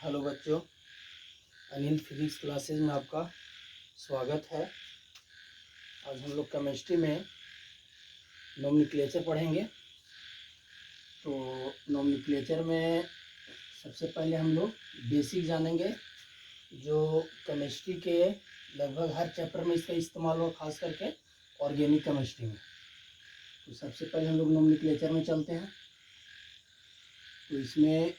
Hello बच्चों, Anil physics classes में आपका स्वागत है। आज हम लोग केमिस्ट्री में नोमेनक्लेचर पढ़ेंगे। तो नोमेनक्लेचर में सबसे पहले हम लोग बेसिक जानेंगे, जो केमिस्ट्री के लगभग हर चैप्टर में इसका इस्तेमाल हो, खास करके ऑर्गेनिक केमिस्ट्री में। तो सबसे पहले हम लोग नोमेनक्लेचर में चलते हैं। तो इसमें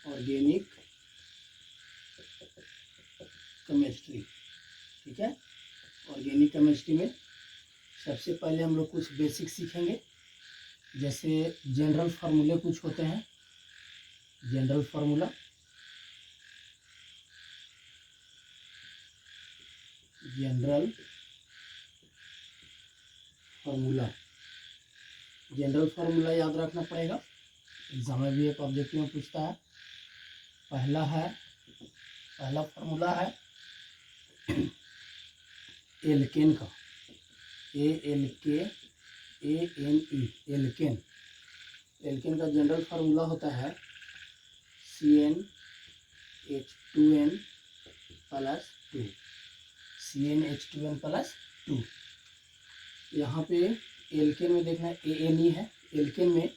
ऑर्गेनिक केमिस्ट्री, ठीक है। ऑर्गेनिक केमिस्ट्री में सबसे पहले हम लोग कुछ बेसिक सीखेंगे, जैसे जनरल फार्मूले कुछ होते हैं। General formula, general formula general formula याद रखना पड़ेगा, एग्जाम में भी एक ऑब्जेक्टिव में पूछता है। पहला फार्मूला है एल्केन का, ALKANE, एल्केन। एल्केन का जनरल फार्मूला होता है CnH2n प्लस 2, CnH2n+2। यहाँ पे एल्केन में देखना ANE है। एल्केन में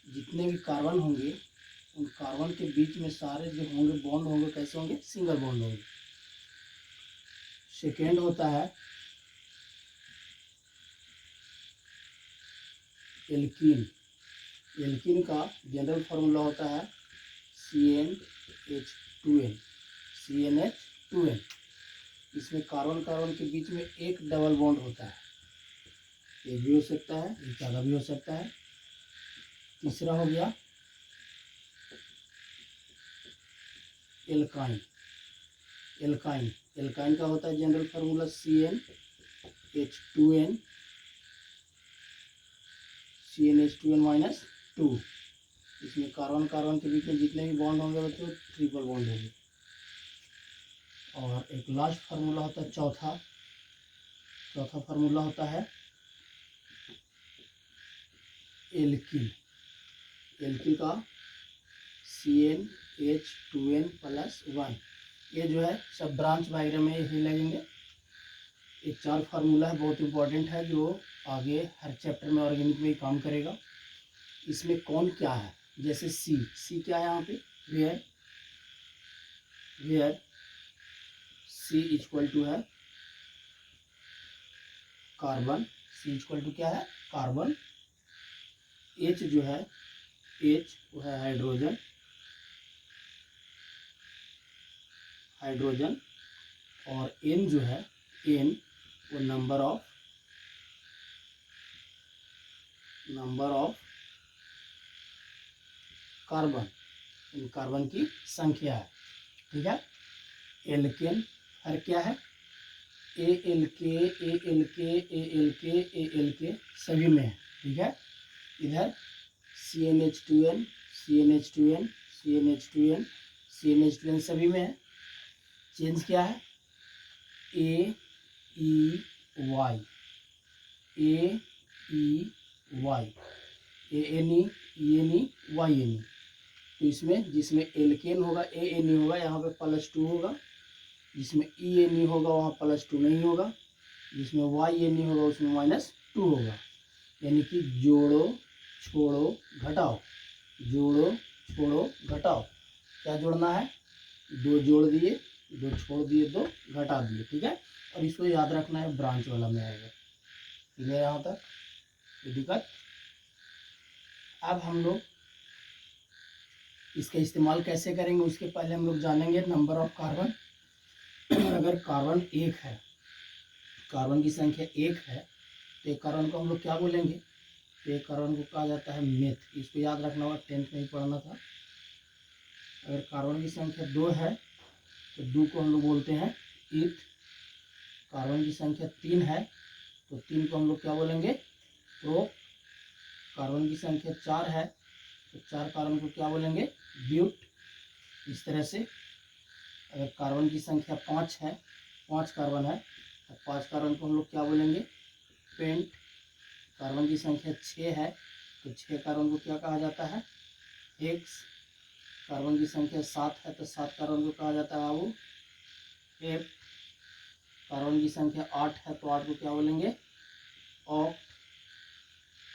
जितने भी कार्बन होंगे, उन कार्बन के बीच में सारे जो होंगे बॉन्ड होंगे, कैसे होंगे? सिंगल बॉन्ड होंगे। सेकेंड होता है एल्कीन। एल्कीन का जनरल फार्मूला होता है CnH2n। इसमें कार्बन कार्बन के बीच में एक डबल बॉन्ड होता है, एक भी हो सकता है, एक ज़्यादा भी हो सकता है। तीसरा हो गया एल्काइन। एल्काइन का होता है जनरल फार्मूला CnH2n-2। इसमें कार्बन कार्बन के बीच में जितने भी बॉन्ड होंगे बच्चों, ट्रिपल बॉन्ड होंगे। और एक लास्ट फार्मूला होता है चौथा फार्मूला होता है एल्किल का CnH2n+1। ये जो है सब ब्रांच डायग्राम में यही लगेंगे। ये 4 फार्मूला है, बहुत इंपॉर्टेंट है, जो आगे हर चैप्टर में ऑर्गेनिक में काम करेगा। इसमें कौन क्या है, जैसे सी क्या है यहाँ पे? वेयर C इक्वल टू है कार्बन। C इक्वल टू क्या है? कार्बन। H जो है, H वो है हाइड्रोजन। और N जो है, N वो number of carbon, in carbon की संख्या है, ठीक है। एल्केन हर क्या है? ALK सभी में है, ठीक है। इधर CnH2n सभी में है। चेंज क्या है? AEY ANE YNE। तो इसमें जिसमें एल्केन होगा ANE होगा, यहाँ पे +2 होगा। जिसमें ENE होगा वहाँ +2 नहीं होगा। जिसमें YNE होगा उसमें -2 होगा। यानी कि जोड़ो छोड़ो घटाओ, जोड़ो छोड़ो घटाओ। क्या जोड़ना है? 2 जोड़ दिए, 2 छोड़ दिए, 2 घटा दिए, ठीक है। और इसको याद रखना है, ब्रांच वाला में आएगा। ठीक है, यहाँ तक ये दिक्कत। अब हम लोग इसका इस्तेमाल कैसे करेंगे, उसके पहले हम लोग जानेंगे नंबर ऑफ कार्बन। अगर कार्बन 1 है, कार्बन की संख्या 1 है, तो एक कार्बन को हम लोग क्या बोलेंगे? तो एक कार्बन को कहा जाता है मेथ। इसको याद रखना होगा, 10th में ही पढ़ना था। अगर कार्बन की संख्या 2 है, तो 2 को हम लोग बोलते हैं ईथ। कार्बन की संख्या 3 है, तो 3 को हम लोग क्या बोलेंगे? प्रोप। कार्बन की संख्या 4 है, तो 4 कार्बन को क्या बोलेंगे? ब्यूट। इस तरह से अगर कार्बन की संख्या 5 है, 5 कार्बन है, तो 5 कार्बन को हम लोग क्या बोलेंगे? पेंट। कार्बन की संख्या 6 है, तो 6 कार्बन को क्या कहा जाता है, एक्स। कार्बन की संख्या 7 है तो 7 कार्बन को कहा जाता है बाबू एफ। कार्बन की संख्या 8 है तो 8 को क्या बोलेंगे, ऑक्ट।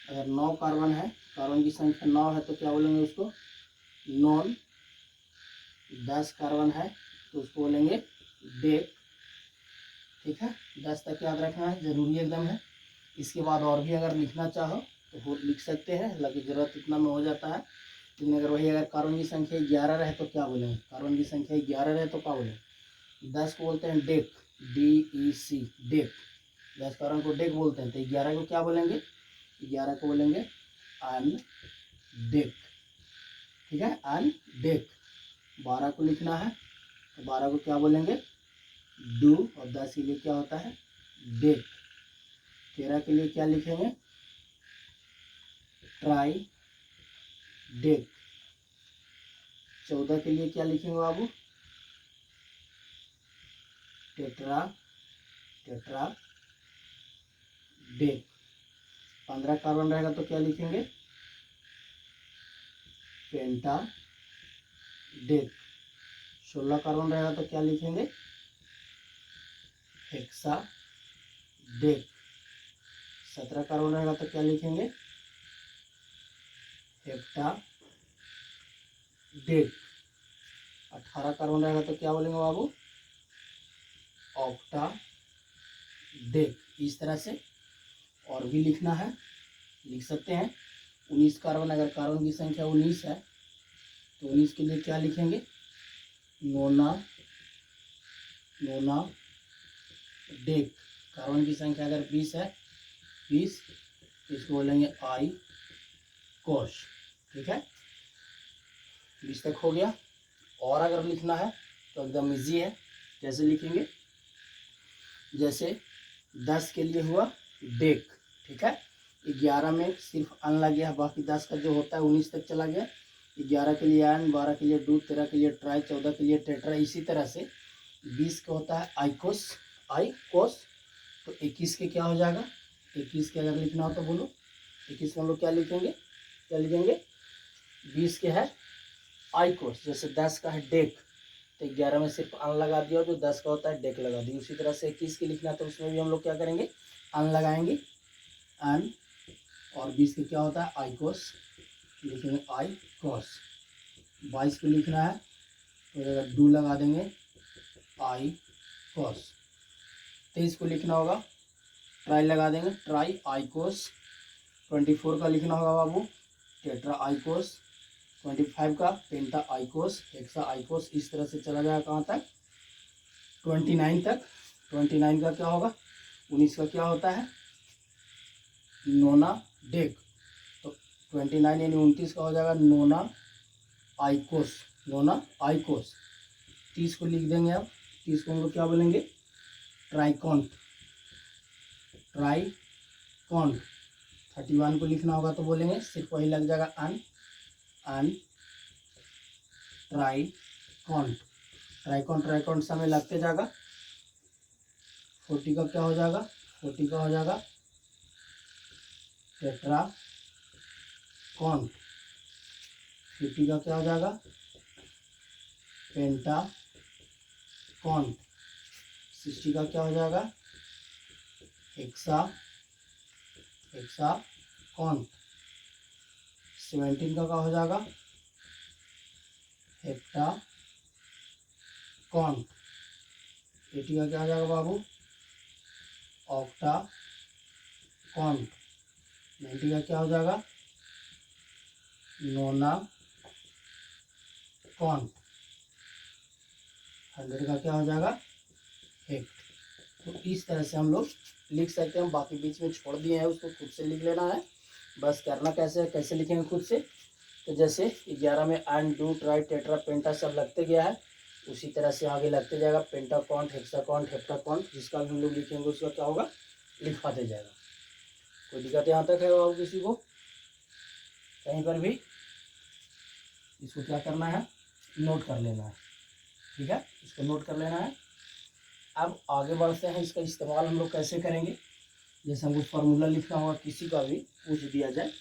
अगर 9 कार्बन है, कार्बन की संख्या 9 है तो क्या बोलेंगे उसको, नॉन। 10 कार्बन है तो उसको बोलेंगे डेक। ठीक है, 10 तक याद रखना है, जरूरी एकदम है। इसके बाद और भी अगर लिखना चाहो तो वो लिख सकते हैं, हालांकि ज़रूरत इतना में हो जाता है। लेकिन अगर वही अगर कार्बन की संख्या 11 रहे तो क्या बोलेंगे, कार्बन की संख्या 11 रहे तो क्या बोलेंगे, 10 को बोलते हैं डेक, DEC, डेक। 10 कार्बन को डेक बोलते हैं, तो 11 को क्या बोलेंगे, 11 को बोलेंगे अन डेक। ठीक है, अन डेक। 12 को लिखना है तो 12 को क्या बोलेंगे, डू। और 10 के लिए क्या होता है, डेक। 13 के लिए क्या लिखेंगे, ट्राई डेक। 14 के लिए क्या लिखेंगे बाबू, टेट्रा डेक। 15 कार्बन रहेगा तो क्या लिखेंगे, पेंटा डेक। 16 कार्बन रहेगा तो क्या लिखेंगे, हेक्सा डेक। 17 कार्बन रहेगा तो क्या लिखेंगे, हेप्टा डेक। 18 कार्बन रहेगा तो क्या बोलेंगे बाबू, ऑक्टा डेक। इस तरह से और भी लिखना है, लिख सकते हैं। 19 कार्बन, अगर कार्बन की संख्या 19 है तो 19 के लिए क्या लिखेंगे, नोना डेक। कार्बन की संख्या अगर 20 है, 20, तो इसको बोलेंगे आई कोश। ठीक है, 20 तक हो गया। और अगर लिखना है तो एकदम इजी है, कैसे लिखेंगे, जैसे 10 के लिए हुआ डेक। ठीक है, 11 में सिर्फ अन लग गया, बाकी 10 का जो होता है 19 तक चला गया। 11 के लिए एन, 12 के लिए डू, 13 के लिए ट्राई, 14 के लिए टेट्रा। इसी तरह से 20 का होता है आइकोस। तो 21 के क्या हो जाएगा, 21 के अगर लिखना हो तो बोलो, 21 में हम लोग क्या लिखेंगे, 20 के है आइकोस। जैसे 10 का है डेक तो 11 में सिर्फ अन लगा दिया, जो 10 का होता है डेक लगा दिया। उसी तरह से 21 की लिखना तो उसमें भी हम लोग क्या करेंगे, अन लगाएंगे, अन। और 20 के क्या होता है आइकोस, लिखेंगे आइकोस। 22 को लिखना है तो अगर डू लगा देंगे, आइकोस। 23 को लिखना होगा, ट्राई लगा देंगे, ट्राई आइकोस। 24 का लिखना होगा बाबू, टेट्रा आइकोस। 25 का पेंटा आइकोस, हेक्सा आइकोस। इस तरह से चला जाएगा कहाँ तक, 29 तक। 29 का क्या होगा, 19 का क्या होता है, नोना डेक। तो 29 यानी 29 का हो जाएगा नोना आइकोस। 30 को लिख देंगे अब, 30 को हम लोग क्या बोलेंगे, ट्राइकॉन्ट। 31 को लिखना होगा तो बोलेंगे, सिर्फ वही लग जाएगा अन ट्राइकॉन्ट समय लगते जाएगा। 40 का क्या हो जाएगा, 40 का हो जाएगा टेट्राकॉन्ट। 50 का क्या हो जाएगा, पेंटाकॉन्ट। 60 का क्या हो जाएगा, हेक्साकॉन्ट। 17 का क्या हो जाएगा, हेप्टाकॉन्ट। 80 का क्या हो जाएगा बाबू, ऑक्टाकॉन्ट। 90 का क्या हो जाएगा, नोनाकॉन्ट। 100 का क्या हो जाएगा, हेक्ट। तो इस तरह से हम लोग लिख सकते हैं। बाकी बीच में छोड़ दिए हैं, उसको खुद से लिख लेना है। बस करना कैसे लिखेंगे खुद से, तो जैसे 11 में एंड, डू, ट्राई, टेट्रा, पेंटा सब लगते गया है, उसी तरह से आगे लगते जाएगा, पेंटाकॉन्ट, हेक्साकॉन्ट, हेप्टाकॉन्ट। जिसका भी हम लोग लिखेंगे उसका क्या होगा, लिखवाते जाएगा। कोई दिक्कत यहाँ तक है बाबू किसी को, कहीं पर भी? इसको क्या करना है, नोट कर लेना है। ठीक है, इसको नोट कर लेना है। अब आगे बढ़ते हैं, इसका इस्तेमाल हम लोग कैसे करेंगे। जैसे हमको फार्मूला लिखना होगा, किसी का भी पूछ दिया जाए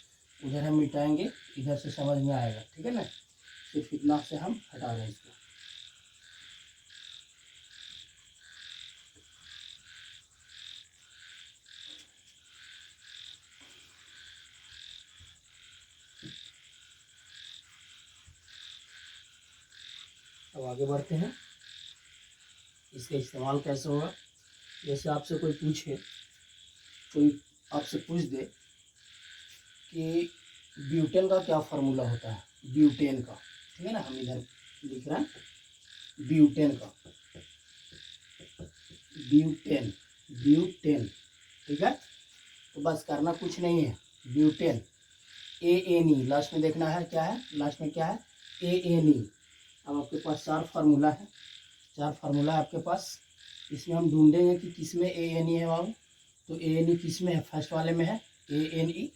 उधर हम मिटाएंगे, इधर से समझ में आएगा, ठीक है ना। सिर्फ इतना से हम हटा रहे हैं इसको। अब आगे बढ़ते हैं, इसका इस्तेमाल कैसे होगा। जैसे आपसे कोई पूछे, कोई आपसे पूछ दे कि ब्यूटेन का क्या फार्मूला होता है, ब्यूटेन का, ठीक है ना। हम इधर लिख रहे हैं ब्यूटेन का, ब्यूटेन, ब्यूटेन, ठीक है। तो बस करना कुछ नहीं है, ब्यूटेन, ANE लास्ट में देखना है, क्या है लास्ट में, क्या है ANE। अब आपके पास 4 फार्मूला है, 4 फार्मूला है आपके पास। इसमें हम ढूंढेंगे कि किस में ANE है बाबू। तो ANE किस में है, फर्स्ट वाले में है ANE।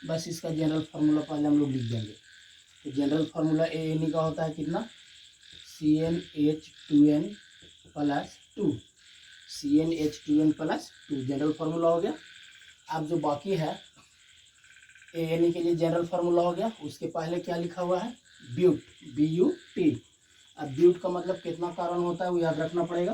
बस इसका जनरल फार्मूला पहले हम लोग लिख देंगे। तो जनरल फार्मूला ANE का होता है कितना, CnH2n plus 2, CnH2n plus 2 general formula हो गया। अब जो बाकी है ANE के लिए जनरल फार्मूला हो गया, उसके पहले क्या लिखा हुआ है, ब्यूट, BUT। अब ब्यूट का मतलब कितना कार्बन होता है वो याद रखना पड़ेगा।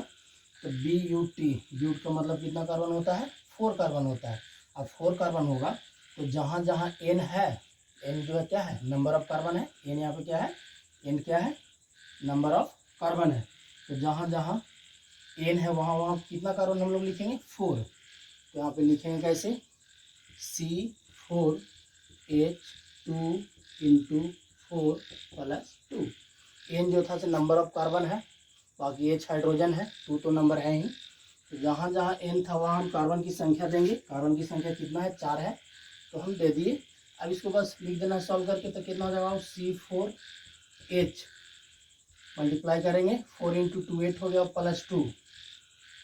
तो BUT, ब्यूट का मतलब कितना कार्बन होता है, 4 कार्बन होता है। अब 4 कार्बन होगा तो जहाँ जहाँ N है, N जो है क्या है, नंबर ऑफ कार्बन है। N यहाँ पे क्या है, N क्या है, नंबर ऑफ कार्बन है। तो जहाँ जहाँ N है वहाँ वहाँ कितना कार्बन हम लोग लिखेंगे, 4। तो यहाँ पे लिखेंगे कैसे, C4H2 इंटू 4 प्लस 2। N जो था से नंबर ऑफ कार्बन है, बाकी H हाइड्रोजन है, 2 तो नंबर है ही। तो जहाँ जहाँ N था वहाँ हम कार्बन की संख्या देंगे। कार्बन की संख्या कितना है, 4 है, तो हम दे दिए। अब इसको बस लिख देना सॉल्व करके। तो कितना हो जाएगा, C4H मल्टीप्लाई करेंगे, 4 इंटू 2 8 हो गया, प्लस 2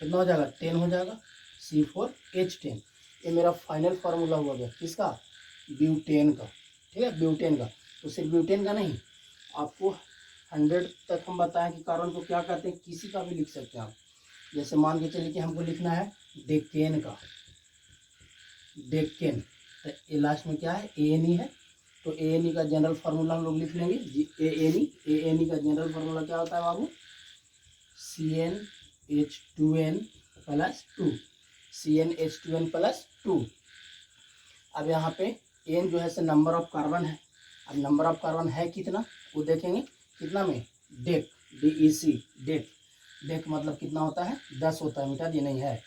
कितना हो जाएगा, 10 हो जाएगा, C4H10। ये मेरा फाइनल फार्मूला हुआ गया किसका, ब्यूटेन का, ठीक है, ब्यूटेन का। तो सिर्फ ब्यूटेन का नहीं, आपको 100 तक हम बताएं कि कार्बन को क्या कहते हैं, किसी का भी लिख सकते हैं आप। जैसे मान के चलिए कि हमको लिखना है डेकेन का, डेकेन, तो ए लास्ट में क्या है, ANE है। तो ANE का जनरल फार्मूला हम लोग लिख लेंगे, ANE का जनरल फार्मूला क्या होता है बाबू, CnH2n प्लस 2, CnH2n प्लस 2। अब यहाँ पे N जो है से नंबर ऑफ कार्बन है। अब नंबर ऑफ कार्बन है कितना वो देखेंगे, कितना में, डेक, DEC, डेक, डेक मतलब कितना होता है, 10 होता है, मिटा दिए नहीं है,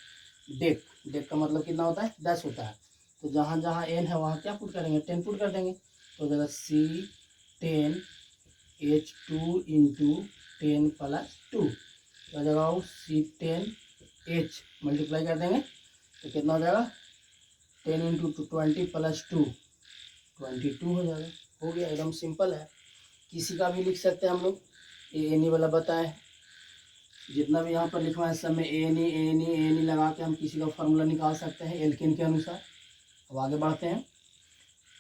डेक, डेक का मतलब कितना होता है, 10 होता है। तो जहाँ जहाँ N है वहाँ क्या पुट करेंगे, 10 पुट कर देंगे। तो जगह C10H2 इंटू 10 प्लस 2, क्या जगह C10H मल्टीप्लाई कर देंगे तो कितना हो जाएगा, 10 इंटू 20 प्लस 2 22 हो जाएगा। हो गया, एकदम सिंपल है। किसी का भी लिख सकते हैं हम लोग, ANE वाला बताएं, जितना भी यहाँ पर लिखवा है सब में ANE लगा के हम किसी का फार्मूला निकाल सकते हैं एल्केन के अनुसार। अब आगे बढ़ते हैं,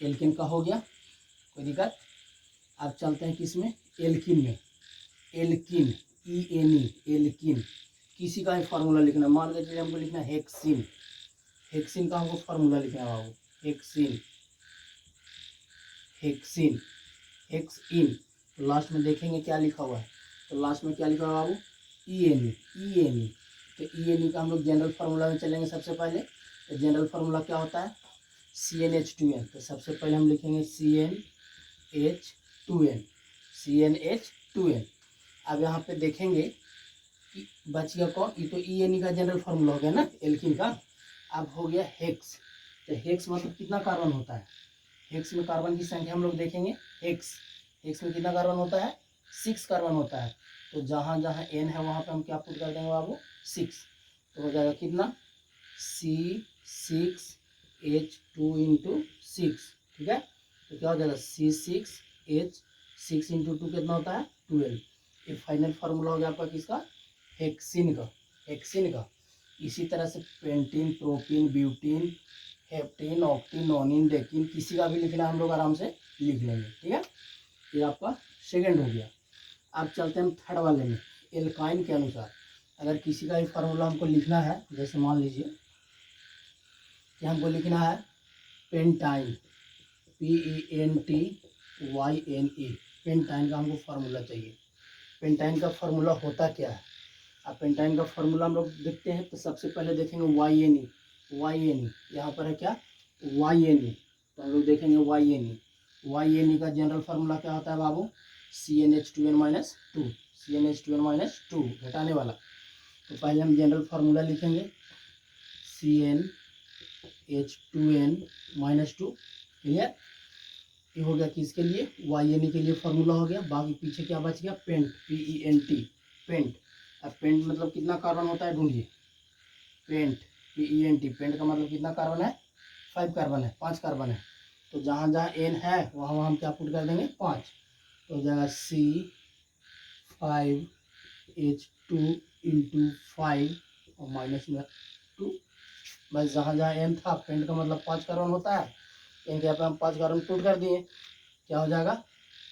एल्केन का हो गया, कोई दिक्कत। अब चलते हैं किस में, एल्किन में, एल्किन, ENE, एल्किन, किसी का भी फार्मूला लिखना। मान के चलिए हमको लिखना है हेक्सिन, हेक्सिन का हमको फार्मूला लिखना है बाबू, हेक्सिन, हेक्सिन, हेक्सिन। तो लास्ट में देखेंगे क्या लिखा हुआ है, तो लास्ट में क्या लिखा हुआ है बाबू, ENE, ENE। तो ENE का हम लोग जनरल फार्मूला में चलेंगे सबसे पहले। तो जनरल फार्मूला क्या होता है, CnH2n। तो सबसे पहले हम लिखेंगे CnH2n, CnH2n। अब यहाँ पे देखेंगे कि बच गया कौन, ये तो ENE का जनरल फार्मूला हो गया ना एल्किन का। अब हो गया हेक्स। तो हेक्स मतलब कितना कार्बन होता है, हेक्स में कार्बन की संख्या हम लोग देखेंगे, हेक्स, हेक्स में कितना कार्बन होता है, 6 कार्बन होता है। तो जहाँ जहाँ N है वहाँ पे हम क्या पुट कर देंगे बाबू, 6। तो हो जाएगा कितना, C6H2 इंटू 6, ठीक है। तो क्या हो जाएगा, C6H6 इंटू 2 कितना होता है, 12। ये फाइनल फार्मूला हो गया आपका किसका, हेक्सिन का, हेक्सिन का। इसी तरह से pentene, propene, butene, heptene, octene, nonene, decene, किसी का भी लिखना हम लोग आराम से लिख लेंगे, ठीक है। ये आपका सेकंड हो गया। अब चलते हैं थर्ड वाले में, एल्काइन के अनुसार। अगर किसी का भी फार्मूला हमको लिखना है, जैसे मान लीजिए कि हमको लिखना है पेंटाइन, PENTYNE, पेंटाइन का हमको फार्मूला चाहिए। पेंटाइन का फार्मूला होता क्या है? अब पेंटाइन का फार्मूला हम लोग देखते हैं तो सबसे पहले देखेंगे YNE। YNE यहाँ पर है क्या? YNE, तो हम लोग देखेंगे YNE। YNE का जनरल फार्मूला क्या होता है बाबू? CnH2n-2, CnH2n-2 घटाने वाला। तो पहले हम जनरल फार्मूला लिखेंगे CnH2n-2, क्लियर? ये हो गया किसके लिए? YNE के लिए फार्मूला हो गया। बाकी पीछे क्या बच गया? Pent, PENT, pent. अब पेंट मतलब कितना कार्बन होता है ढूंढिए। पेंट, PENT, पेंट का मतलब कितना कार्बन है? 5 कार्बन है, 5 कार्बन है। तो जहाँ जहाँ N है वहाँ वहाँ हम क्या पुट कर देंगे? 5। तो हो जाएगा C5H2 इंटू 5 और माइनस में 2। बस जहाँ जहाँ N था, पेंट का मतलब 5 कार्बन होता है, N के यहाँ पे हम 5 कार्बन पुट कर दिए। क्या हो जाएगा?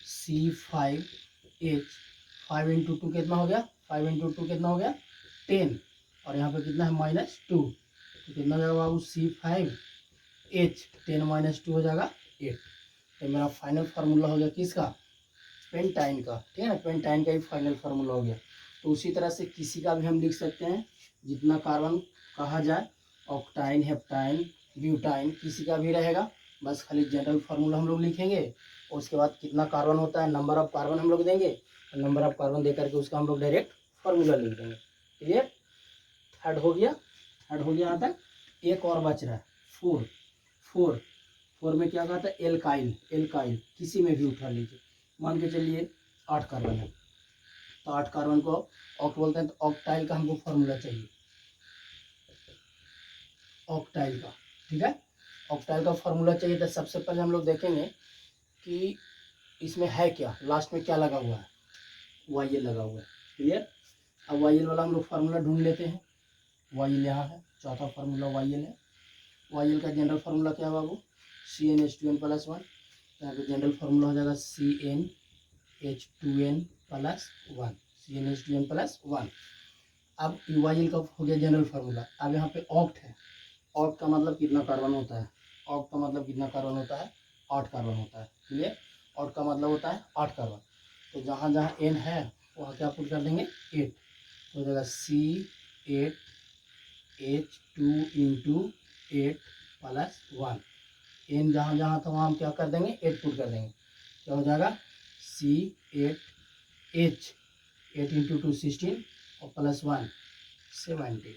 C5H, 5 इंटू 2 कितना हो गया? 5 इंटू 2 कितना हो गया? 10, और यहाँ पे कितना है? -2। तो कितना हो जाएगा बाबू? C5H 10 - 2 हो जाएगा 8। तो मेरा फाइनल फार्मूला हो गया किसका? पेंटाइन का, ठीक है ना? पेंटाइन का ही फाइनल फार्मूला हो गया। तो उसी तरह से किसी का भी हम लिख सकते हैं, जितना कार्बन कहा जाए, ऑक्टाइन, हेप्टाइन, ब्यूटाइन, किसी का भी रहेगा। बस खाली जनरल फार्मूला हम लोग लिखेंगे और उसके बाद कितना कार्बन होता है, नंबर ऑफ कार्बन हम लोग देंगे, और नंबर ऑफ कार्बन दे करके उसका हम लोग डायरेक्ट फार्मूला लिख देंगे। क्लियर? थर्ड हो गया, थर्ड हो गया यहाँ तक। एक और बच रहा है, 4। 4 में क्या कहा था? एल्काइल। एल्काइल किसी में भी उठा लीजिए। मान के चलिए 8 कार्बन है, तो 8 कार्बन को ऑक्ट बोलते हैं। तो ऑक्टाइल का हमको फार्मूला चाहिए, ऑक्टाइल का, ठीक है? ऑक्टाइल का फार्मूला चाहिए। तो सबसे पहले हम लोग देखेंगे कि इसमें है क्या, लास्ट में क्या लगा हुआ है? YL लगा हुआ है। क्लियर? अब YL वाला हम लोग फार्मूला ढूंढ लेते हैं। YL यहाँ है, चौथा फार्मूला YL है। YL का जनरल फार्मूला क्या है बाबू? CnH2n+1। यहाँ पे जनरल फार्मूला हो जाएगा CnH2n+1, CnH2n+1। अब YL का हो गया जनरल फार्मूला। अब यहाँ पे ऑक्ट है। ऑक्ट का मतलब कितना कार्बन होता है? ऑक्ट का मतलब कितना कार्बन होता है? 8 कार्बन होता है। क्लियर? ऑक्ट का मतलब होता है 8 कार्बन। तो जहाँ जहाँ N है वहाँ क्या पुट कर देंगे? 8। तो हो जाएगा C8H2 इंटू 8+1। N जहाँ जहाँ था वहाँ हम क्या कर देंगे? 8 पुट कर देंगे। क्या हो जाएगा? C8H, 8 इंटू 2 16 और +1 17।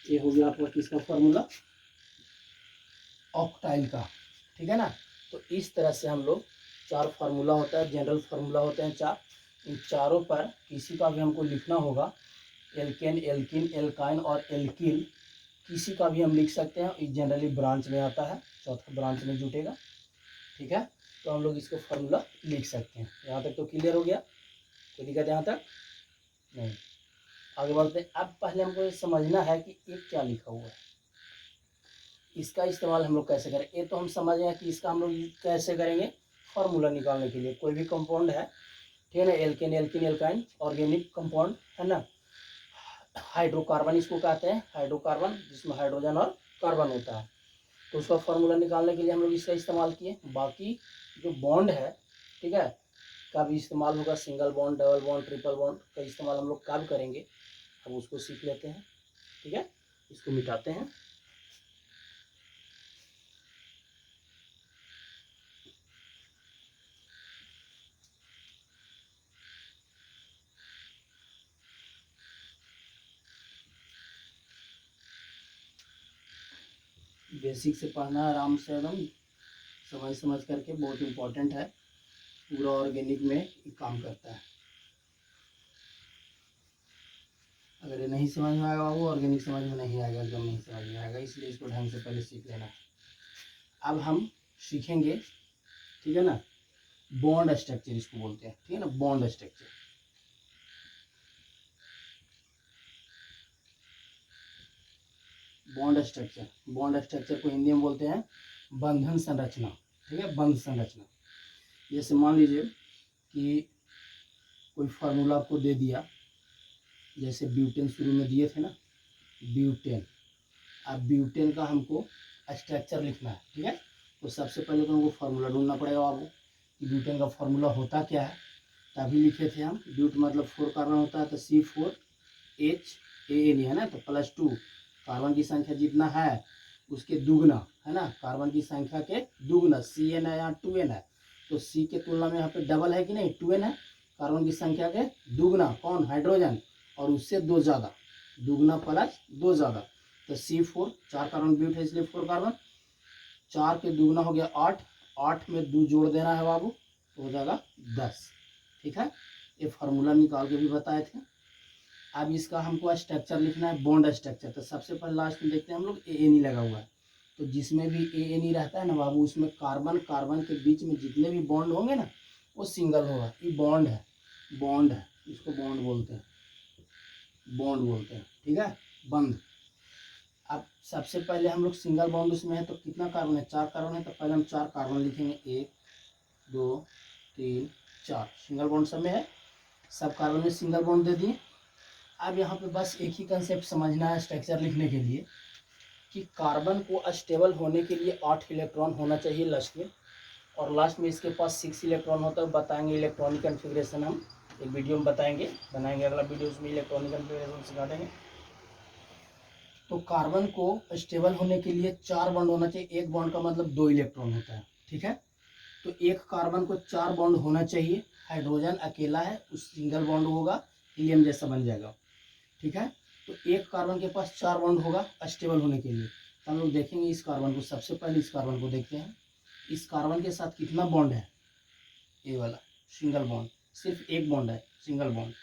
ये हो गया आपका किसका फार्मूला? ऑक्टाइल का, ठीक है ना? तो इस तरह से हम लोग 4 फार्मूला होता है, जनरल फार्मूला होते हैं 4। इन चारों पर किसी का भी हमको लिखना होगा, एल्केन, एल्किन, एल्काइन और एल्किल, किसी का भी हम लिख सकते हैं। ये जनरली ब्रांच में आता है, चौथा ब्रांच में जुटेगा, ठीक है? तो हम लोग इसको फार्मूला लिख सकते हैं। यहाँ तक तो क्लियर हो गया? कोई दिक्कत यहाँ तक नहीं? आगे बढ़ते हैं। अब पहले हमको ये समझना है कि ये क्या लिखा हुआ है, इसका इस्तेमाल हम लोग कैसे करें। ये तो हम समझ गए कि इसका हम लोग कैसे करेंगे, फार्मूला निकालने के लिए। कोई भी कंपाउंड है, ठीक है ना? Alkane, alkene, alkyne organic compound है ना? हाइड्रोकार्बन इसको कहते हैं, हाइड्रोकार्बन जिसमें हाइड्रोजन और कार्बन होता है। तो उसका फार्मूला निकालने के लिए हम लोग इसका इस्तेमाल किए। बाकी जो बॉन्ड है, ठीक है, का भी इस्तेमाल होगा। Single bond, double bond, triple bond का इस्तेमाल हम लोग कब करेंगे, अब उसको सीख लेते हैं, ठीक है? इसको मिटाते हैं। बेसिक से पढ़ना है आराम से, एकदम समझ समझ करके, बहुत इम्पोर्टेंट है। पूरा ऑर्गेनिक में काम करता है। अगर ये नहीं समझ में आएगा बाबू, ऑर्गेनिक समझ में नहीं आएगा, एकदम नहीं समझ में आएगा। इसलिए इसको ढंग से पहले सीख लेना है। अब हम सीखेंगे, ठीक है ना, बॉन्ड स्ट्रक्चर इसको बोलते हैं, ठीक है ना? Bond structure, bond structure, bond structure को हिंदी में बोलते हैं बंधन संरचना, ठीक है? बंध संरचना। जैसे मान लीजिए कि कोई फार्मूला आपको दे दिया, जैसे ब्यूटेन शुरू में दिए थे ना, ब्यूटेन। अब ब्यूटेन का हमको स्ट्रक्चर लिखना है, ठीक है? तो सबसे पहले तो हमको फार्मूला ढूंढना पड़ेगा बाबू कि ब्यूटेन का फार्मूला होता क्या है। तभी लिखे थे हम, ब्यूट मतलब 4 कार्बन होता है तो C4H है ना, तो +2 कार्बन की संख्या जितना है उसके दुगना है ना, कार्बन की संख्या के दुगना। CN है, यहाँ 2N है, तो C के तुलना में यहाँ पे डबल है कि नहीं, 2N है, कार्बन की संख्या के दुगना कौन, हाइड्रोजन, और उससे 2 ज़्यादा, दुगना प्लस 2 ज़्यादा, तो C4 4 कार्बन ब्यूट है इसलिए 4 कार्बन, 4 के दुगना हो गया 8, 8 में 2 जोड़ देना है बाबू तो हो जाएगा 10। ठीक है, ये फार्मूला निकाल के भी बताए थे। अब इसका हमको स्ट्रक्चर लिखना है, बॉन्ड स्ट्रक्चर। तो सबसे पहले लास्ट में देखते हैं हम लोग ANE लगा हुआ है, तो जिसमें भी ANE रहता है ना बाबू, उसमें कार्बन कार्बन के बीच में जितने भी बॉन्ड होंगे ना वो सिंगल होगा। ये बॉन्ड है, बॉन्ड है, इसको बॉन्ड बोलते हैं, बॉन्ड बोलते हैं। ठीक है, बंद। अब सबसे पहले हम लोग सिंगल बॉन्ड उसमें है, तो कितना कार्बन है, 4 कार्बन है, तो पहले हम 4 कार्बन लिखेंगे, 1 2 3 4, सिंगल बॉन्ड सब में है, सब कार्बन में सिंगल बॉन्ड दे दिए। अब यहाँ पे बस एक ही कंसेप्ट समझना है स्ट्रक्चर लिखने के लिए कि कार्बन को स्टेबल होने के लिए 8 इलेक्ट्रॉन होना चाहिए लास्ट में, और लास्ट में इसके पास 6 इलेक्ट्रॉन होता है। बताएंगे इलेक्ट्रॉनिक कन्फिग्रेशन, हम एक वीडियो में बताएंगे, बनाएंगे अगला वीडियो, उसमें इलेक्ट्रॉनिक कन्फिग्रेशन सिखा देंगे। तो कार्बन को स्टेबल होने के लिए 4 बॉन्ड होना चाहिए, एक बॉन्ड का मतलब 2 इलेक्ट्रॉन होता है। ठीक है, तो एक कार्बन को 4 बॉन्ड होना चाहिए, हाइड्रोजन अकेला है उस सिंगल बॉन्ड होगा, हीलियम जैसा बन जाएगा। ठीक है, तो एक कार्बन के पास 4 बॉन्ड होगा स्टेबल होने के लिए। तो हम लोग देखेंगे इस कार्बन को, सबसे पहले इस कार्बन को देखते हैं, इस कार्बन के साथ कितना बॉन्ड है, ये वाला सिंगल बॉन्ड, सिर्फ एक बॉन्ड है सिंगल बॉन्ड।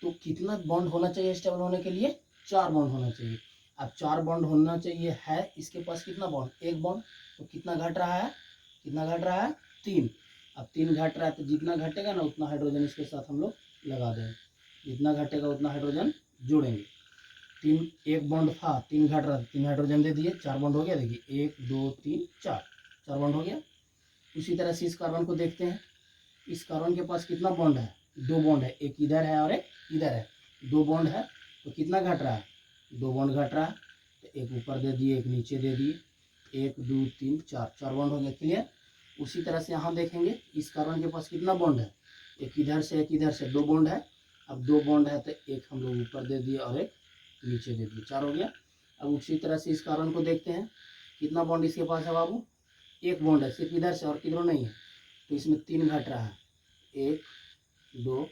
तो कितना बॉन्ड होना चाहिए स्टेबल होने के लिए, 4 बॉन्ड होना चाहिए। अब 4 बॉन्ड होना चाहिए है, इसके पास कितना बॉन्ड, एक बॉन्ड, तो कितना घट रहा है, कितना घट रहा है, 3। अब 3 घट रहा है, तो जितना घटेगा ना उतना हाइड्रोजन इसके साथ हम लोग लगा देंगे, जितना घटेगा उतना हाइड्रोजन जोड़ेंगे। 3 एक बॉन्ड था, 3 घट रहा था, 3 हाइड्रोजन दे दिए, 4 बॉन्ड हो गया। देखिए 1 2 3 4, 4 बॉन्ड हो गया। उसी तरह से इस कार्बन को देखते हैं, इस कार्बन के पास कितना बॉन्ड है, 2 बॉन्ड है, एक इधर है और एक इधर है, 2 बॉन्ड है, तो कितना घट रहा है, 2 बॉन्ड घट रहा है, तो एक ऊपर दे दिए, एक नीचे दे दिए, 1 2 3 4, 4 बॉन्ड हो गया, क्लियर। उसी तरह से यहाँ देखेंगे इस कार्बन के पास कितना बॉन्ड है, एक इधर से एक इधर से, 2 बॉन्ड है। अब 2 बॉन्ड है तो एक हम लोग ऊपर दे दिए और एक नीचे दे दिए, 4 हो गया। अब उसी तरह से इस कार्बन को देखते हैं, कितना बॉन्ड इसके पास है बाबू, एक बॉन्ड है, सिर्फ इधर से और किधरों नहीं है, तो इसमें 3 घट रहा है, 1 2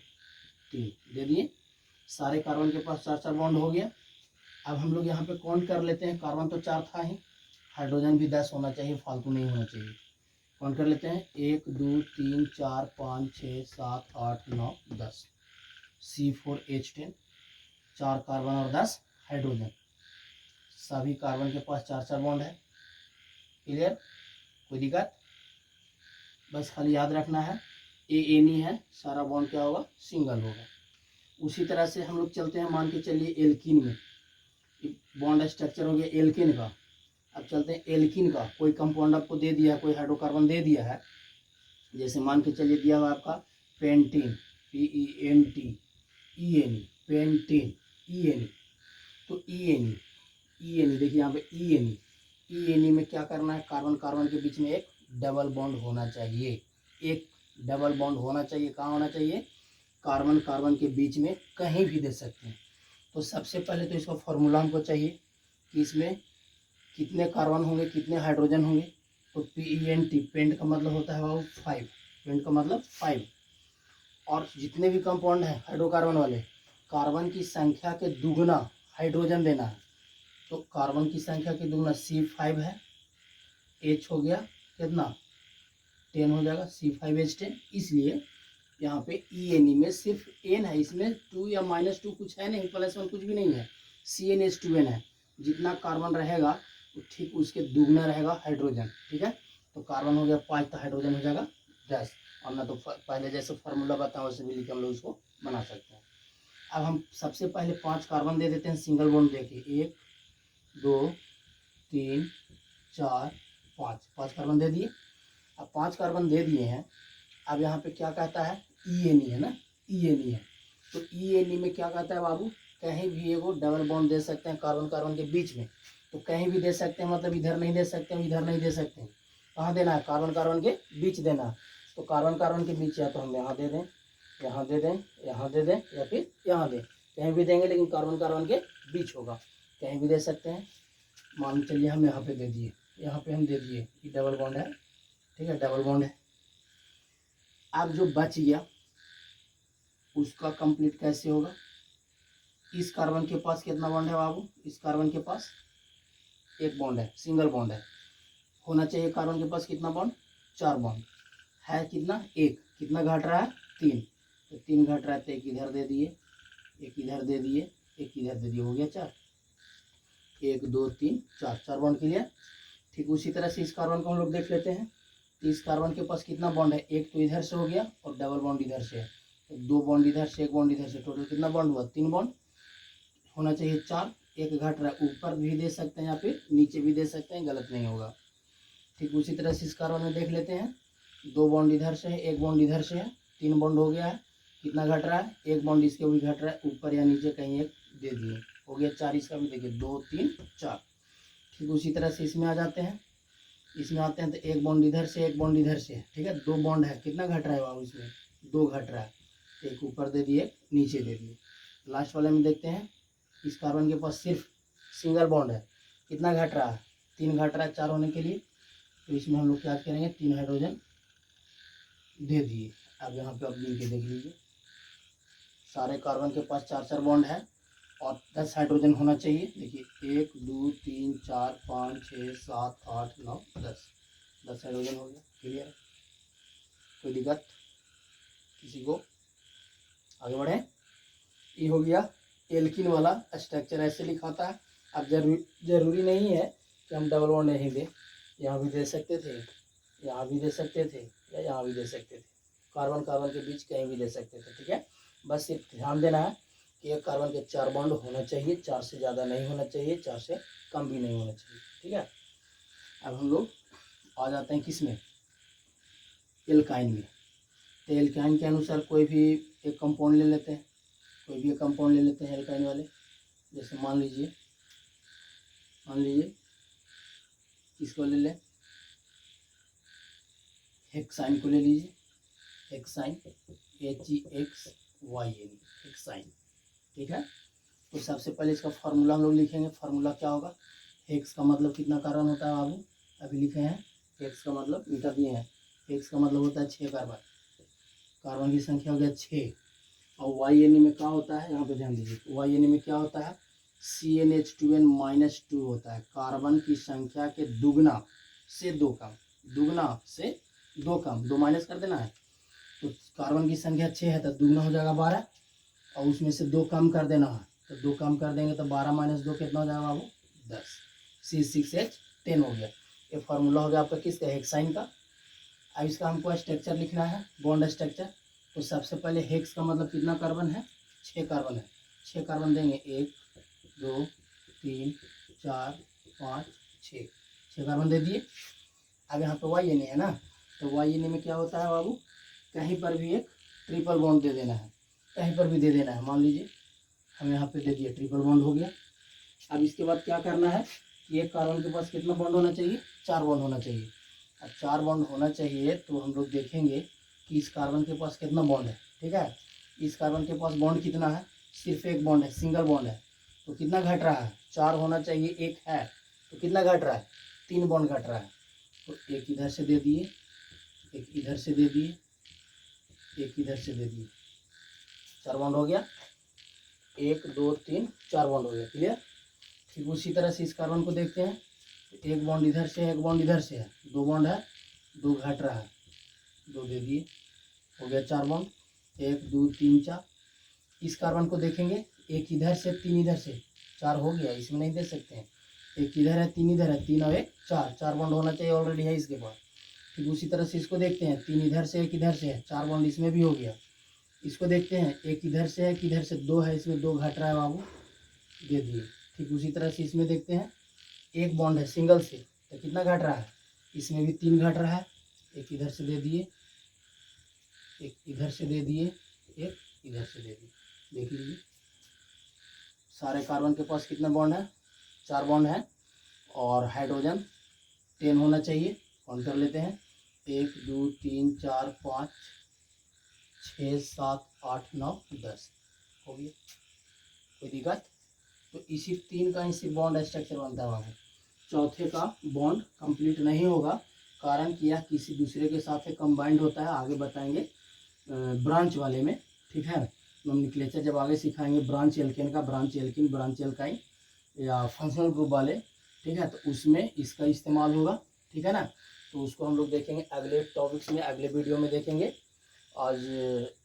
3 दे दिए। सारे कार्बन के पास 4 4 बॉन्ड हो गया। अब हम लोग यहाँ पे काउंट कर लेते हैं, कार्बन तो 4 था ही, हाइड्रोजन भी 10 होना चाहिए, फालतू नहीं होना चाहिए। काउंट कर लेते हैं, 1 2 3 4 5 6 7 8 9 10, C4H10, 4 कार्बन और 10 हाइड्रोजन, सभी कार्बन के पास 4 4 बॉन्ड है, क्लियर, कोई दिक्कत, बस खाली याद रखना है ANE है, सारा बॉन्ड क्या होगा, सिंगल होगा। उसी तरह से हम लोग चलते हैं, मान के चलिए एल्कीन में, बॉन्ड स्ट्रक्चर हो गया एल्कीन का। अब चलते हैं एल्कीन का, कोई कंपाउंड आपको दे दिया है, कोई हाइड्रोकार्बन दे दिया है, जैसे मान के चलिए दिया हुआ आपका पेंटीन, PENT, पेंटीन, ENE, तो ENE देखिए यहाँ पे ENE में क्या करना है, कार्बन कार्बन के बीच में एक डबल बॉन्ड होना चाहिए, एक डबल बॉन्ड होना चाहिए, कहाँ होना चाहिए, कार्बन कार्बन के बीच में कहीं भी दे सकते हैं। तो सबसे पहले तो इसका फॉर्मूला हमको चाहिए कि इसमें कितने कार्बन होंगे, कितने हाइड्रोजन होंगे, तो PENT, पेंट का मतलब होता है बाबू 5, पेंट का मतलब 5, और जितने भी कंपाउंड हैं हाइड्रोकार्बन वाले, कार्बन की संख्या के दुगना हाइड्रोजन देना है, तो कार्बन की संख्या के दुगना C5 है, H हो गया कितना 10 हो जाएगा, C5H10, इसलिए यहाँ पे ENE में सिर्फ N है, इसमें 2 या -2 कुछ है नहीं, +1 कुछ भी नहीं है, CnH2n है, जितना कार्बन रहेगा तो ठीक उसके दुगना रहेगा हाइड्रोजन। ठीक है, तो कार्बन हो गया 5, तो हाइड्रोजन हो जाएगा 10, और ना तो पहले जैसे फार्मूला बताया वैसे भी लिख हम लोग इसको बना सकते हैं। अब हम सबसे पहले 5 कार्बन दे देते हैं, सिंगल बॉन्ड देखिए, 1 2 3 4 5 कार्बन दे दिए। अब 5 कार्बन दे दिए हैं, अब यहाँ पे क्या कहता है, ENE है ना, ENE है, तो ENE में क्या कहता है बाबू, कहीं भी एगो डबल बॉन्ड दे सकते हैं कार्बन कार्बन के बीच में, तो कहीं भी दे सकते हैं, मतलब इधर नहीं दे सकते हैं, इधर नहीं दे सकते हैं, कहाँ देना है, कार्बन कार्बन के बीच देना है। तो कार्बन कार्बन के बीच या तो हम यहाँ दे दें, यहाँ दे दें, यहाँ दे दें, या फिर यहाँ दें, कहीं भी देंगे, लेकिन कार्बन कार्बन के बीच होगा, कहीं भी दे सकते हैं। मान चलिए हम यहाँ पे दे दिए, यहाँ पे हम दे दिए, ये डबल बॉन्ड है, ठीक है, डबल बॉन्ड है। अब जो बच गया उसका कंप्लीट कैसे होगा, इस कार्बन के पास कितना बॉन्ड है बाबू, इस कार्बन के पास एक बॉन्ड है, सिंगल बॉन्ड है, होना चाहिए कार्बन के पास कितना बॉन्ड, 4 बॉन्ड है, कितना, एक, कितना घट रहा है, 3, तो 3 घट रहा है, तो एक इधर दे दिए, एक इधर दे दिए, एक इधर दे दिए, हो गया 4, 1 2 3 4, 4 बॉन्ड क्लियर। ठीक उसी तरह से इस कार्बन को हम लोग देख लेते हैं, तो इस कार्बन के पास कितना बॉन्ड है, एक तो इधर से हो गया और डबल बॉन्ड इधर से है, तो 2 बॉन्ड इधर से, 1 बॉन्ड इधर से, टोटल कितना बॉन्ड हुआ, 3 बॉन्ड, होना चाहिए 4, एक घट रहा है, ऊपर भी दे सकते हैं या फिर नीचे भी दे सकते हैं, गलत नहीं होगा। ठीक उसी तरह से इस कार्बन में देख लेते हैं, 2 बॉन्ड इधर से है, 1 बॉन्ड इधर से है, 3 बॉन्ड हो गया है, कितना घट रहा है, 1 बॉन्ड इसके भी घट रहा है, ऊपर या नीचे कहीं एक दे दिए, हो गया 4, इसका भी देखिए 2 3 4। ठीक उसी तरह से इसमें आ जाते हैं, इसमें आते हैं तो 1 बॉन्ड इधर से, 1 बॉन्ड इधर से, ठीक है, 2 बॉन्ड है, कितना घट रहा है बाबू इसमें, 2 घट रहा है, एक ऊपर दे दिए, नीचे दे दिए। लास्ट वाले में देखते हैं, इस कार्बन के पास सिर्फ सिंगल बॉन्ड है, कितना घट रहा है, 3 घट रहा है 4 होने के लिए, तो इसमें हम लोग क्या करेंगे, 3 हाइड्रोजन दे दिए। अब यहाँ पे आप गिन के देख लीजिए, सारे कार्बन के पास 4 बॉन्ड है और 10 हाइड्रोजन होना चाहिए। देखिए 1 2 3 4 5 6 7 8 9 10, 10 हाइड्रोजन हो गया, क्लियर है, कोई दिक्कत किसी को, आगे बढ़े। ये हो गया एल्किन वाला स्ट्रक्चर, ऐसे लिखाता है। अब जरूरी नहीं है कि हम डबल बॉन्ड नहीं दें, यहाँ भी दे सकते थे, यहाँ भी दे सकते थे, या यहाँ भी दे सकते थे, कार्बन कार्बन के बीच कहीं भी दे सकते थे, ठीक है। बस सिर्फ ध्यान देना है कि एक कार्बन के 4 बॉन्ड होना चाहिए, 4 से ज़्यादा नहीं होना चाहिए, 4 से कम भी नहीं होना चाहिए, ठीक है। अब हम लोग आ जाते हैं किस में, एल्काइन में। तो एल्काइन के अनुसार कोई भी एक कंपाउंड ले लेते हैं, कोई भी एक कंपाउंड ले लेते हैं एल्काइन वाले। जैसे मान लीजिए किसको ले लें, हेक्साइन को ले लीजिए, हेक्साइन, HEXYN, हेक्साइन, ठीक है। तो सबसे पहले इसका फार्मूला हम लोग लिखेंगे, फार्मूला क्या होगा, हेक्स का मतलब कितना कार्बन होता है बाबू, अभी लिखे हैं, हेक्स का मतलब मिटा दिए हैं, हेक्स का मतलब होता है 6 कार्बन, कार्बन की संख्या हो गया 6, और YN में क्या होता है, यहाँ पे ध्यान दीजिए, YN में क्या होता है, CnH2n-2 होता है, कार्बन की संख्या के दुगना से 2 कम, दुगना से 2 कम, 2 माइनस कर देना है, तो कार्बन की संख्या 6 है तो दुगना हो जाएगा 12, और उसमें से 2 कम कर देना है, तो 2 कम कर देंगे तो 12 - 2 कितना हो जाएगा बाबू, 10, C6H10 हो गया। ये फार्मूला हो गया आपका किसका, हेक्साइन का। अब इसका हमको स्ट्रक्चर लिखना है, बॉन्ड स्ट्रक्चर। तो सबसे पहले हेक्स का मतलब कितना कार्बन है, 6 कार्बन है, 6 कार्बन देंगे, 1 2 3 4 5 6, 6 कार्बन दे दिए। अब यहाँ पे YN है ना, तो YN में क्या होता है बाबू, कहीं पर भी एक ट्रिपल बॉन्ड दे देना है, कहीं पर भी दे देना है, मान लीजिए हम यहाँ पे दे दिए, ट्रिपल बॉन्ड हो गया। अब इसके बाद क्या करना है, एक कार्बन के पास कितना बॉन्ड होना चाहिए, 4 बॉन्ड होना चाहिए। अब 4 बॉन्ड होना चाहिए तो हम लोग देखेंगे कि इस कार्बन के पास कितना बॉन्ड है, ठीक है। इस कार्बन के पास बॉन्ड कितना है, सिर्फ एक बॉन्ड है, सिंगल बॉन्ड है, तो कितना घट रहा है, 4 होना चाहिए, 1 है, तो कितना घट रहा है, 3 बॉन्ड घट रहा है, तो एक इधर से दे दिए, एक इधर से दे दिए, एक इधर से दे दिए, 4 बॉन्ड हो गया, 1 2 3 4 बॉन्ड हो गया, क्लियर। ठीक उसी तरह से इस कार्बन को देखते हैं, एक बॉन्ड इधर से है, एक बॉन्ड इधर से है, 2 बॉन्ड है, 2 घट रहा है, 2 दे दिए, हो गया 4 बॉन्ड, 1 2 3 4। इस कार्बन को देखेंगे, एक इधर से 3 इधर से, 4 हो गया, इसमें नहीं दे सकते हैं, एक इधर है 3 इधर है, 3 और 1 4, 4 बॉन्ड होना चाहिए, ऑलरेडी है इसके पास। ठीक उसी तरह से इसको देखते हैं, 3 इधर से 1 इधर से है, 4 बॉन्ड इसमें भी हो गया। इसको देखते हैं, एक इधर से है, एक इधर से, 2 है, इसमें 2 घट रहा है बाबू, दे दिए। ठीक उसी तरह से इसमें देखते हैं, एक बॉन्ड है सिंगल से, तो कितना घट रहा है, इसमें भी 3 घट रहा है, एक इधर से दे दिए, एक इधर से दे दिए, एक इधर से दे दिए, देख लीजिए सारे कार्बन के पास कितना बॉन्ड है, 4 बॉन्ड है, और हाइड्रोजन 10 होना चाहिए, काउंट कर लेते हैं, 1 2 3 4 5 6 7 8 9 10 हो गया। कोई दिक्कत? तो इसी 3 का इससे बॉन्ड स्ट्रक्चर बनता है बाबू। चौथे का बॉन्ड कंप्लीट नहीं होगा, कारण कि यह किसी दूसरे के साथ कंबाइंड होता है, आगे बताएंगे ब्रांच वाले में, ठीक है। नोमेनक्लेचर जब आगे सिखाएंगे ब्रांच एल्केन का, ब्रांच एल्किन, ब्रांच एल्काइन या फंक्शनल ग्रुप वाले, ठीक है, तो उसमें इसका इस्तेमाल होगा, ठीक है ना। तो उसको हम लोग देखेंगे अगले टॉपिक्स में, अगले वीडियो में देखेंगे। आज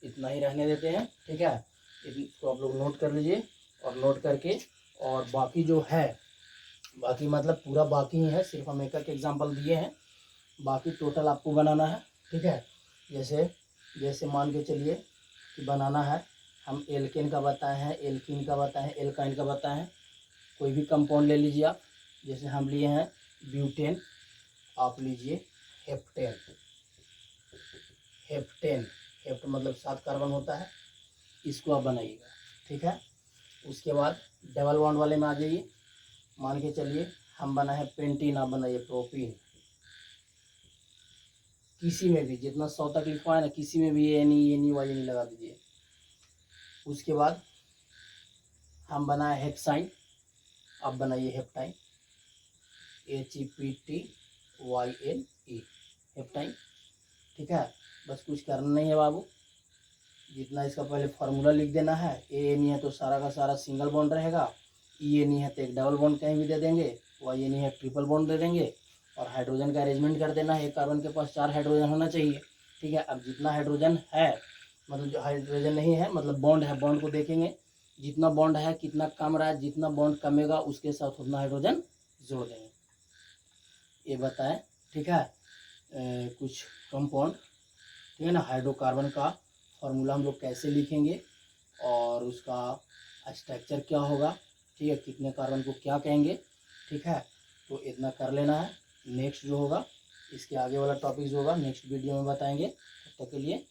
इतना ही रहने देते हैं, ठीक है। इसको आप लोग नोट कर लीजिए, और नोट करके और बाकी जो है, बाकी मतलब पूरा बाकी ही है, सिर्फ हम एक एक एग्जाम्पल दिए हैं, बाकी टोटल आपको बनाना है, ठीक है। जैसे मान के चलिए कि बनाना है, हम एल्केन का बताए हैं, एल्किन का बताए हैं, एल्काइन का बताए हैं। कोई भी कंपाउंड ले लीजिए आप, जैसे हम लिए हैं ब्यूटेन, आप लीजिए हेप्टेन। हेप्टेन, हेप्ट मतलब 7 कार्बन होता है, इसको आप बनाइएगा, ठीक है। उसके बाद डबल बॉन्ड वाले में आ जाइए, मान के चलिए हम बना है पेंटीन, आप बनाइए प्रोपीन। किसी में भी जितना 100 तक लिखवाए ना, किसी में भी ये नहीं वाई नहीं लगा दीजिए। उसके बाद हम बनाए हेक्साइन, आप बनाइए हेप्टाइन, HEPTYNE, हेप्टाइन, ठीक है। बस कुछ करना नहीं है बाबू, जितना इसका पहले फार्मूला लिख देना है। ANE है तो सारा का सारा सिंगल बॉन्ड रहेगा, ENE है तो एक डबल बॉन्ड कहीं भी दे देंगे, YNE है ट्रिपल बॉन्ड दे देंगे, और हाइड्रोजन का अरेंजमेंट कर देना है। एक कार्बन के पास 4 हाइड्रोजन होना चाहिए, ठीक है। अब जितना हाइड्रोजन है, मतलब जो हाइड्रोजन नहीं है मतलब बॉन्ड है, बॉन्ड को देखेंगे, जितना बॉन्ड है कितना कम रहा है, जितना बॉन्ड कमेगा उसके साथ उतना हाइड्रोजन जोड़ देंगे, ये बताएं, ठीक है। कुछ कंपाउंड, ठीक है ना। हाइड्रोकार्बन का फॉर्मूला हम लोग कैसे लिखेंगे और उसका स्ट्रक्चर क्या होगा, ठीक है, कितने कार्बन को क्या कहेंगे, ठीक है। तो इतना कर लेना है। नेक्स्ट जो होगा, इसके आगे वाला टॉपिक जो होगा नेक्स्ट वीडियो में बताएंगे। तब तक के लिए